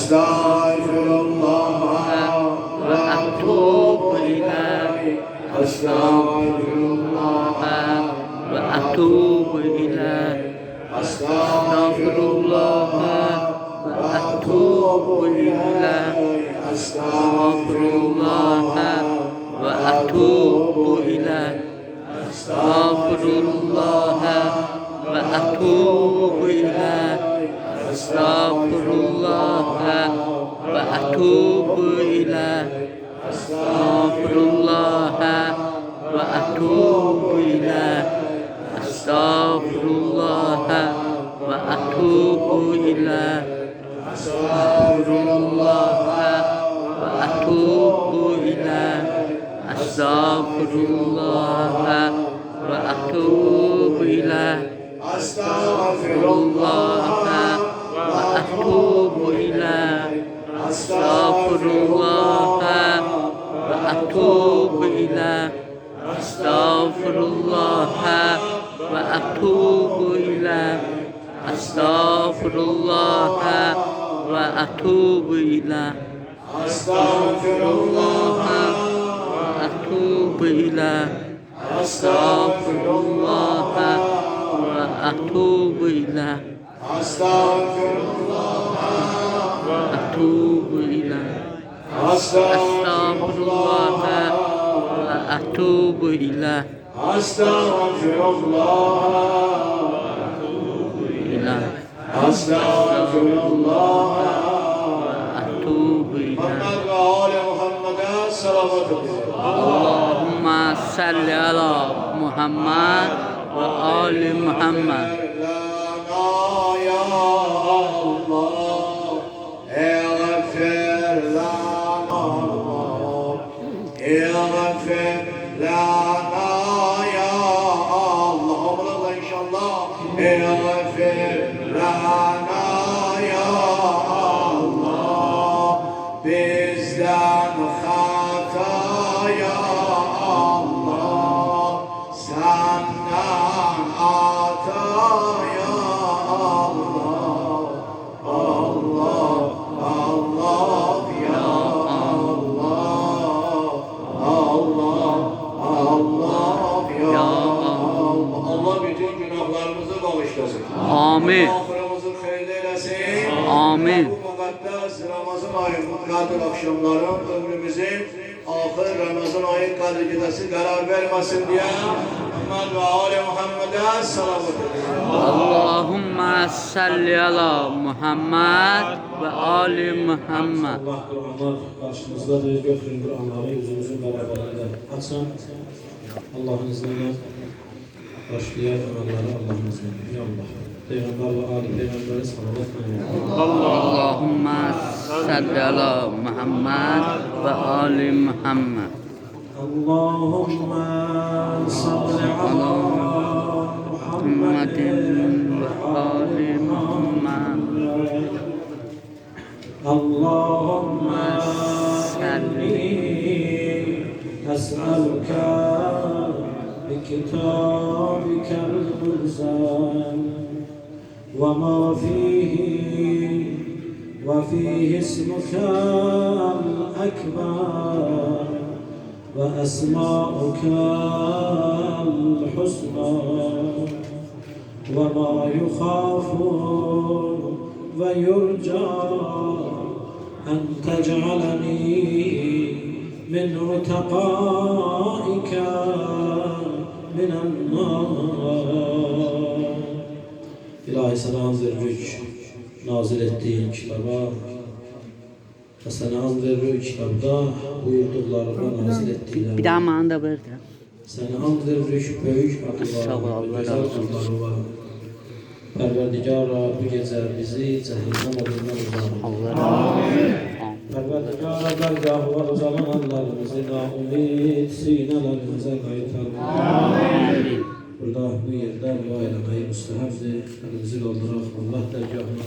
Estağfirullah ve etûbü ileyh. Estağfirullah ve etûbü ileyh. Estağfirullah ve etûbü ileyh. Estağfirullah ve etûbü ileyh. Estağfirullah ve etûbü ileyh. Estağfirullah ve etûbü ileyh. Estağfirullah ve etûbü ileyh. Estağfirullah ve etûbü ileyh. Estağfirullah ve etûbü ileyh. Estağfirullah ve etûbü ileyh. Estağfirullah ve etûbü ileyh. Estağfirullah ve etûbü ileyh. Estağfirullah ve etûbü ileyh. Estağfirullah ve etûbü ileyh. Estağfirullah ve etûbü ileyh. Estağfirullah ve etûbü ileyh. Estağfirullah ve etûbü ileyh. Estağfirullah ve etûbü ileyh. Estağfirullah ve etûbü ileyh. Allahümme salli ala Muhammed ve ali Muhammed. اغفر لنا يا الله الله إن شاء الله اغفر لنا يا الله bizden hataya Allah senden ataya Allah Allah Allah ya Allah bütün günahlarımızı bağışlasın. Amin. Ahirimizi hayırlı eylesin. Amin. Bu mukaddes Ramazan ayı Kadir akşamları ömrümüzün ahir Ramazan ayı Kadir gecesi karar vermesin diye Muhammed ve Ali Muhammed'e selamet edin. Allahümme salli ala Muhammed ve ali Muhammed. Allah Kur'anlar karşımızdadır. Götürün Kur'anları yüzümüzün beraberinde açın. Allah'ın izniyle başlayan amelleri Allah'ın izniyle. Ya Allah. Peygamber ve Ali Peygamber'e salavat verin. Allahümme salli ala Muhammed ve ali Muhammed. Allahümme salli ala Muhammedin ve ali Muhammed. Allahümme salli es'aluka بكتابك المنزل وما فيه وفيه اسمك الأكبر وأسماؤك الحسنى وما يخاف ويرجى أن تجعلني من عتقائك من النار. İlahi sana hamd verdik nazil ettiğin kitaba ve sana hamd verdik kitapta buyurduklarına nazil ettiğine. Bir daha manda verdi. Sana hamd verdik büyük adlar ve güzel adları var. Perverdigara bu gece bizi cehennem odundan uzak. Amin. Perverdigara dergahı ve uzalananlarımızı naumid sinelerimize kayıtalım. Amin. Burada bu yerde dua eylemeyi müstehapdır. Elimizi doldurak Allah dergahına.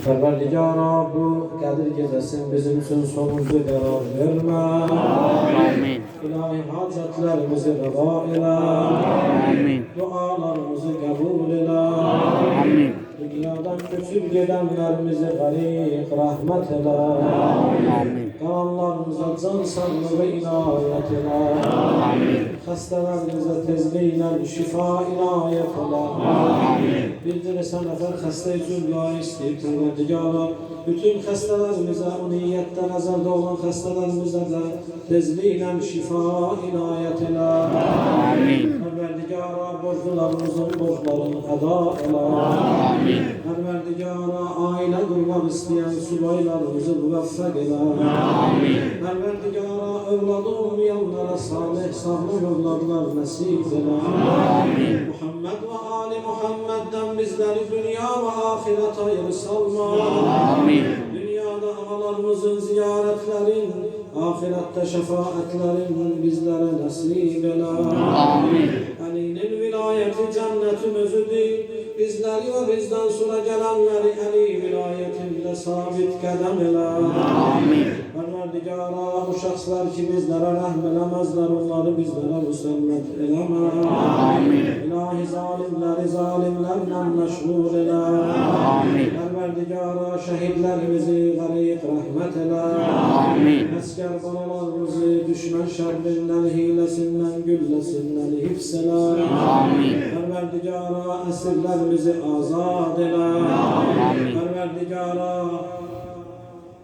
Perverdigara bu Kadir gecesini bizim için sonuncu karar verme. Amin. İlahi hacetlerimizi reva eyle. Amin. Dualarımızı kabul eyle. Amin. Bu Dünyadan göçüp gidenlerimizi garik rahmet eyle. Amin. Kalanlarımıza can sağlığı inayet eyle. Amin. Hastalarımıza tezliğiyle şifa inayet eyle. Amin. Bildirirsen efendim hasta için dua isteyip Perverdigara bütün hastalarımıza o niyetten nazarda olan hastalarımıza da tezliğiyle şifa inayet eyle. Amin. Perverdigara borçlularımızın borçlarını eda eyle. Amin. Perverdigara aile kurmak isteyen subaylarımızı muvaffak eyle. Amin. Perverdigara evladı olmayanlara salih sağlam evlatlar nasip eyle. Amin. Muhammed ve Ali Muhammed'den bizleri dünya ve ahiret hayırı salma. Amin. Dünyada ağalarımızın ziyaretlerin, ahirette şefaatlerin bizlere nasip eyle. Amin. Ali'nin vilayeti cennetin özüdür. Bizleri ve bizden sonra gelenleri Ali vilayetinde sabit kadem eyle. Amin. Perverdigara bu şahslar ki bizlere rahmelemezler, onları bizlere musallat eleme. Amin. İlahi zalimleri zalimlerle meşgul eyle. Amin. Perverdigara şehitlerimizi garik rahmet eyle. Amin. Asker balalarımızı düşman şerrinden, hilesinden, güllesinden hifzele. Amin. Perverdigara esirlerimizi azad eyle. Amin. Perverdigara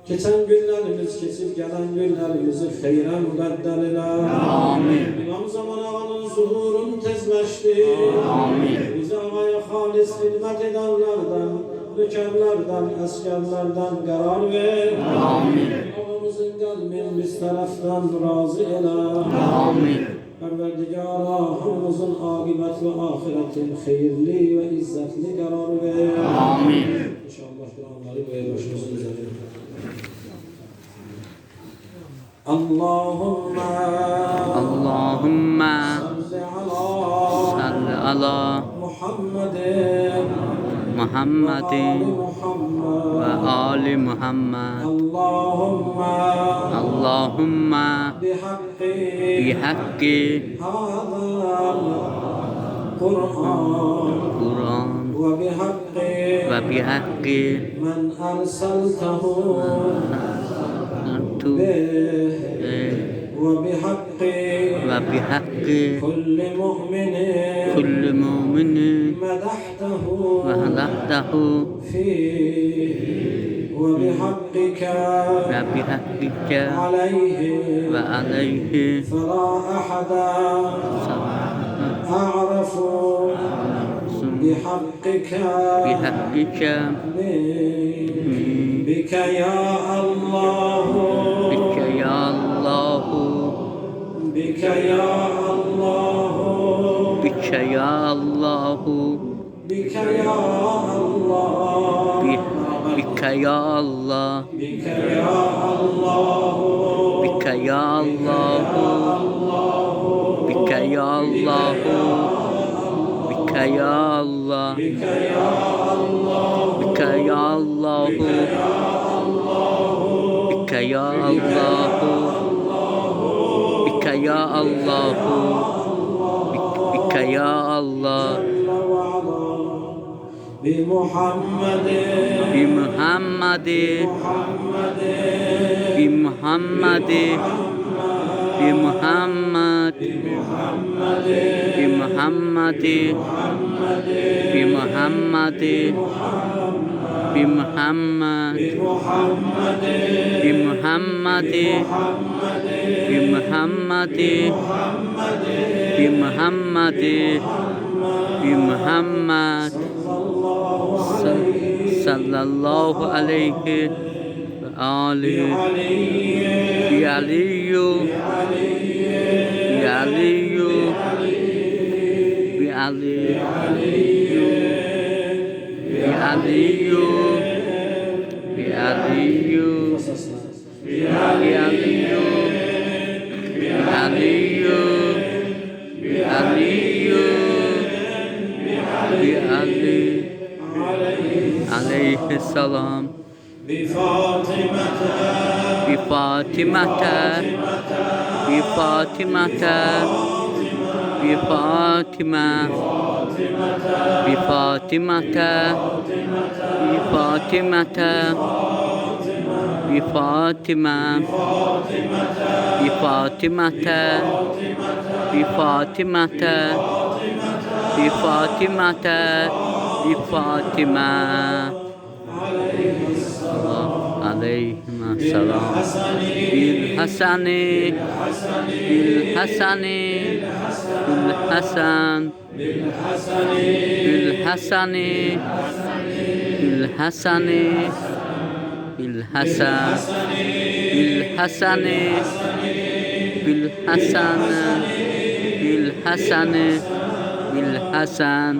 geçen günlerimiz, geçip gelen günlerimizi hayra mübeddel eyle. Amin. İmam Zaman Ağa'nın zuhurun tezleşti. Amin. Bize Ağa'ya halis hizmet edenlerden, nökerlerden, askerlerden karar ver. Amin. Ağamızın kalbini biz taraftan razı eyle. Amin. Perverdigara hamımızın akıbet ve ahiretin hayırlı ve izzetli karar ver. Amin. İnşallah Kur'anları böyle başımızın üzerine. Allahümme salli ala Muhammedin ve Ali Muhammed. Allahümme bihakkı Kur'an ve bihakkı men erseltehu وبحق كل مؤمن مدحته ومدحته فيه وبحقك عليه فلا أحد أعرف بحقك بك يا الله بك يا الله بك يا الله بك يا الله بك يا الله بك يا الله بك يا الله بك يا الله بك يا الله بك يا الله بك يا الله بك يا الله بك يا الله بك يا الله بك يا الله بمحمد بمحمد بمحمد بمحمد بمحمد بمحمد بمحمد بمحمد بمحمد بمحمد بمحمد صلى الله عليه وآله بعلي بعلي بعلي بعلي بعلي بعلي بعلي عليه السلام بفاطمة بفاطمة بفاطمة بفاطمة بفاطمة بفاطمة بفاطمة بفاطمة بفاطمة بفاطمة بفاطمة عليهم السلام بالحسن بالحسن بالحسن بالحسن بالحسن بالحسن بالحسن بالحسن بالحسن بالحسن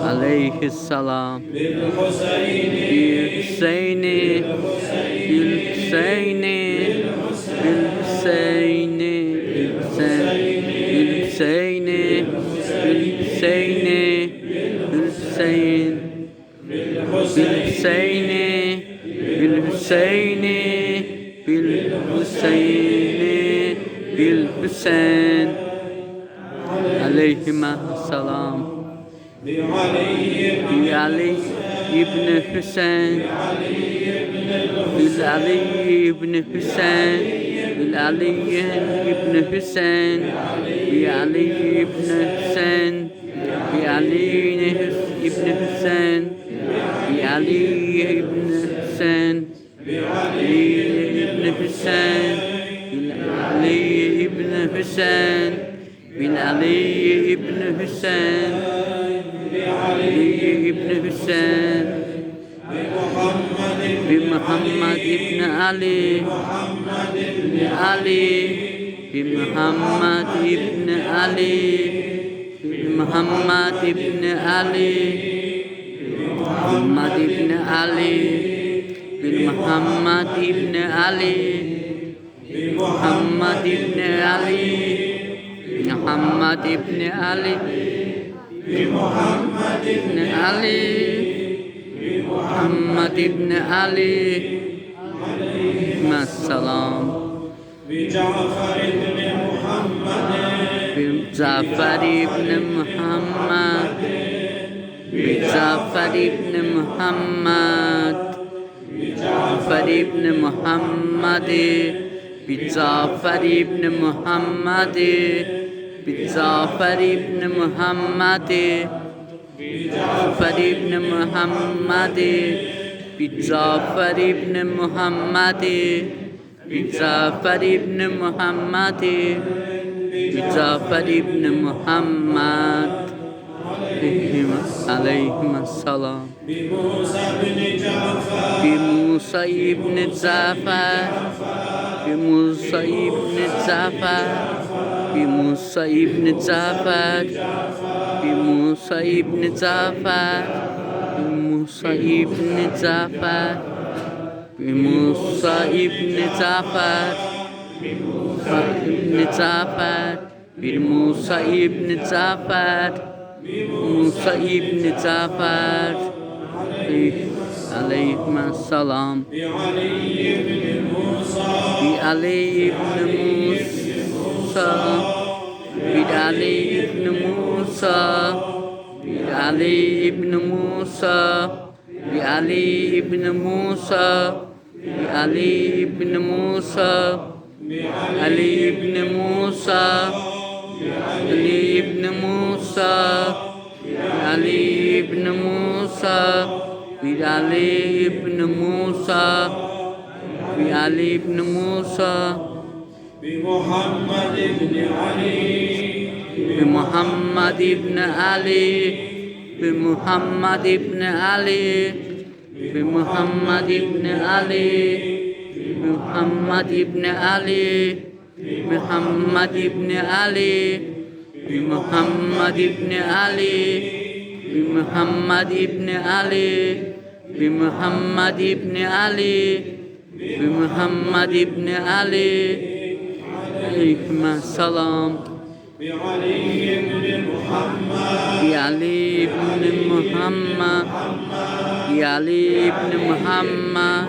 عليه السلام بالحسين بالحسين بالحسين بالحسين بالحسين بالحسين بالحسين بالحسين بالحسين بالحسين عليهما السلام بعلي بن حسين بالعلي بن حسين بالعلي بن حسين بعلي بن حسين بعلي بن حسين بعلي بن حسين بعلي بن حسين بالعلي بن حسين بالعلي بن حسين بعلي بن حسين بمحمد بن علي علي بمحمد بن علي بمحمد بن علي محمد بن علي بمحمد بن علي محمد بن علي محمد بن علي بمحمد بن علي محمد بن علي مع السلام بجعفر بن محمد بجعفر بن محمد بجعفر بن محمد بجعفر بن محمد بجعفر بن محمد بجعفر بن محمد بجعفر بن محمد بجعفر بن محمد بجعفر بن محمد بجعفر بن محمد عليهم السلام بموسى بن جعفر بموسى بن جعفر بموسى بن جعفر بموسى بن جعفر بموسى بن جعفر بموسى بن جعفر بن جعفر بموسى بن جعفر موسى بن جعفر عليهم السلام بعلي بن موسى بعلي بن موسى بعلي بن موسى بعلي بن موسى بعلي بن موسى علي بن موسى علي بن موسى علي بن موسى بعلي بن موسى بعلي بن موسى بمحمد بن علي بمحمد بن علي بمحمد بن علي بمحمد بن علي بمحمد بن علي بمحمد بن علي بمحمد بن علي بمحمد بن علي بمحمد بن علي بمحمد بن علي عليكم السلام بعلي بن محمد بعلي بن محمد بعلي بن محمد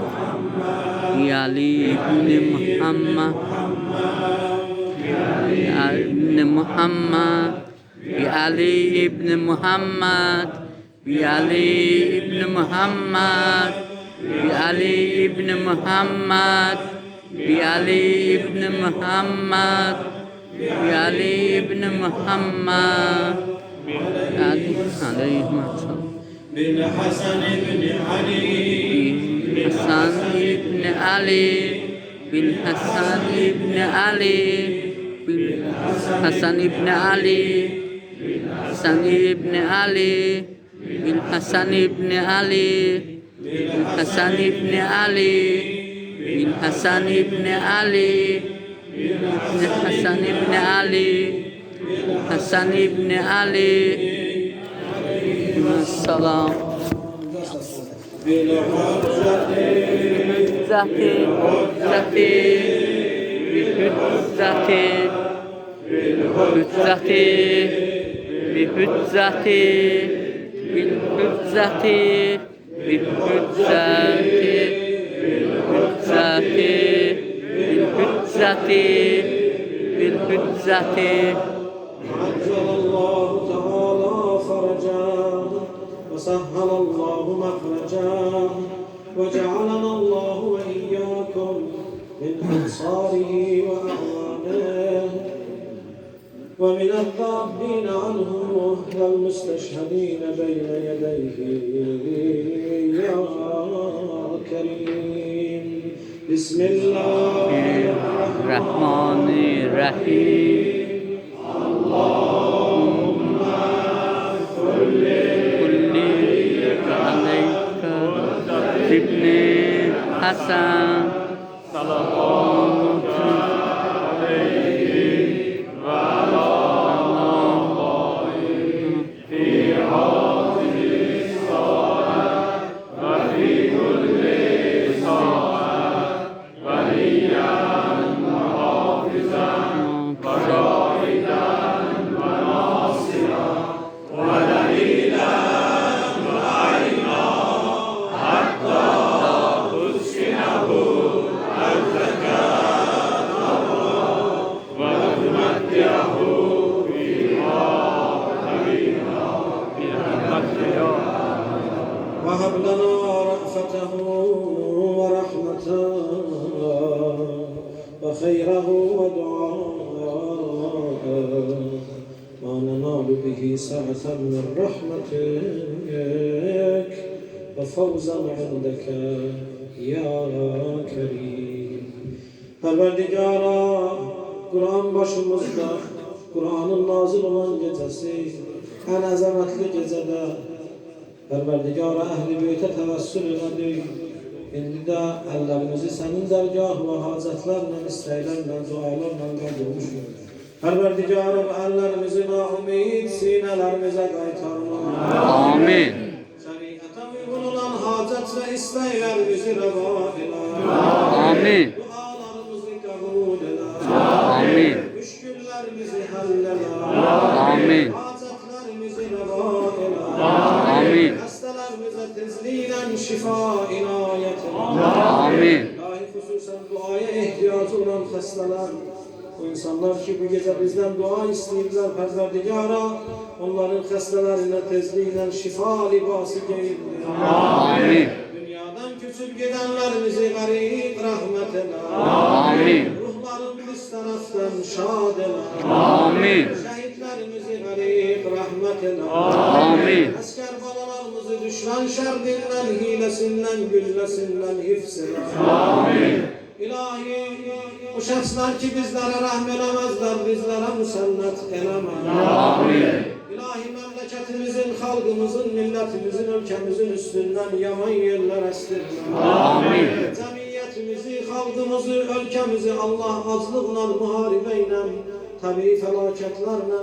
بعلي بن محمد بن محمد بعلي بن محمد بعلي بن محمد بعلي بن محمد بعلي بن محمد بعلي بن محمد عليه السلام بالحسن بن علي حسن بن علي بالحسن بن علي بالحسن بن علي حسن بن علي بالحسن بن علي بالحسن بن علي بالحسن بن علي بالحسن بن علي بالحسن بن علي السلام بحجته عجل الله تعالى فرجا وسهل الله مخرجا وجعلنا الله وإياكم من أنصاره وأعوانه ومن الذابين عنه والمستشهدين بين يديه يا كريم بسم الله الرحمن الرحيم اللهم كل عليك ابن حسن صلوات عليه وعلى الله في هذه الساعة وفي كل ساعة وليا وحافظا وشاهدا وناصرا ودليلا وعينا حتى تسكنه أرضك وتمتعه فيها حبيبا وهب لنا رأفته ورحمته وخيره ودعاءه ما ننال به سعة من رحمتك وفوزا عندك يا كريم. Perverdigara, Kur'an başımızda, Kur'an'ın nazil olan gecesi, en azametli gecede Perverdigara ehli beyte tevessül ededik. İndi de ellerimizi senin dergah ve hazetlerle, isteylerle, dualarla kaldırmışız. Perverdigarım ellerimizi naumid sinelerimize kaytarma. Amin. Şeriate uygun olan hacet ve isteylerimizi reva eyle. Amin. Dualarımızı kabul eyle. Amin. Müşküllerimizi halleyle. Amin. Hacetlerimizi reva eyle. Amin. Hastalarımıza tezlilen şifa inayet eyle. Amin. Dahi hususen duaya ihtiyacı olan hastalar, o insanlar ki bu gece bizden dua isteyirler Perverdigara, onların hastalarına tezlilen şifa libası giyirler. Amin. Dünyadan küçük gidenlerimizi garip rahmet eyle. Amin. Ruhların biz taraftan şad eyle. Amin. Şehitlerimizi garip rahmet eyle. Amin. Asker balalarımızı düşman şerrinden, hilesinden, güllesinden hifz-eyle. Amin. İlahi, o şahslar ki bizlere rahmelemezler, bizlere musallat eleme. Amin. İlahi memleketimizin, halkımızın, milletimizin, ülkemizin üstünden yaman yerler estirme. Amin. Cemiyetimizi, halkımızı, ülkemizi Allah azlıkla, muharibeyle, tabii felaketlerle,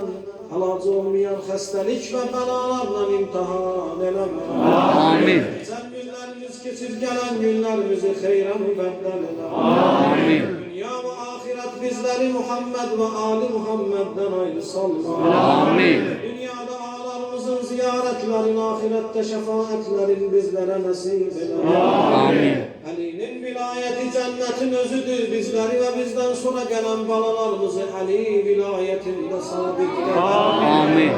alacı olmayan hastalık ve belalarla imtihan eleme. Amin. Sen günlerimiz geçip gelen günlerimizi hayra mübeddel eyle. Amin. Dünya ve ahiret bizleri Muhammed ve Ali Muhammed'den ayrı salma. Amin. Dünyada ağalarımızın ziyaretlerin, ahirette şefaatlerin bizlere nasip eyle. Amin. Ali'nin vilayeti cennetin özüdür. Bizleri ve bizden sonra gelen balalarımızı Ali vilayetinde sabit. Amin.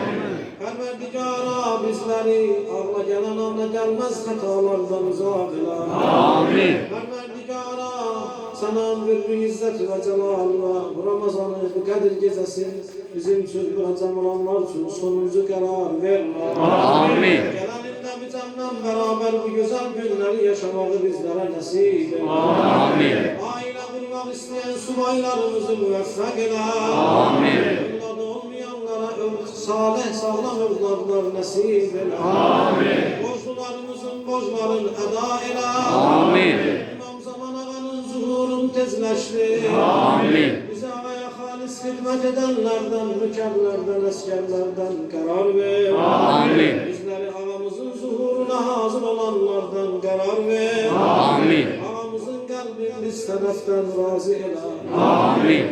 Perverdigara bizleri ağla gelen ağla gelmez hatalardan uzak eyle. Amin. Perverdigara sana bir izzet ve celal ve bu Ramazan'ı, bu Kadir gecesi bizim için bırakacağım olanlar için sonumuzu karar verme. Amin. Geleninde bizimle beraber bu güzel günleri yaşamayı bizlere nasip eyle. Amin. Aile kurmak isteyen subaylarımızı müveffak eyle. Amin. Evladı olmayanlara salih sağlam evlatlar nasip eyle. Amin. Borçlularımızın borçlarını eda eyle. Amin. İmam Zaman Ağa'nın zuhurun tezleşti. Amin. Bize Ağa'ya halis hizmet edenlerden, mükerlerden, eskerlerden karar ver. Amin. Bizleri Ağamızın zuhuruna hazır olanlardan karar ver. Amin. Ağamızın kalbini biz taraftan razı eyle. Amin.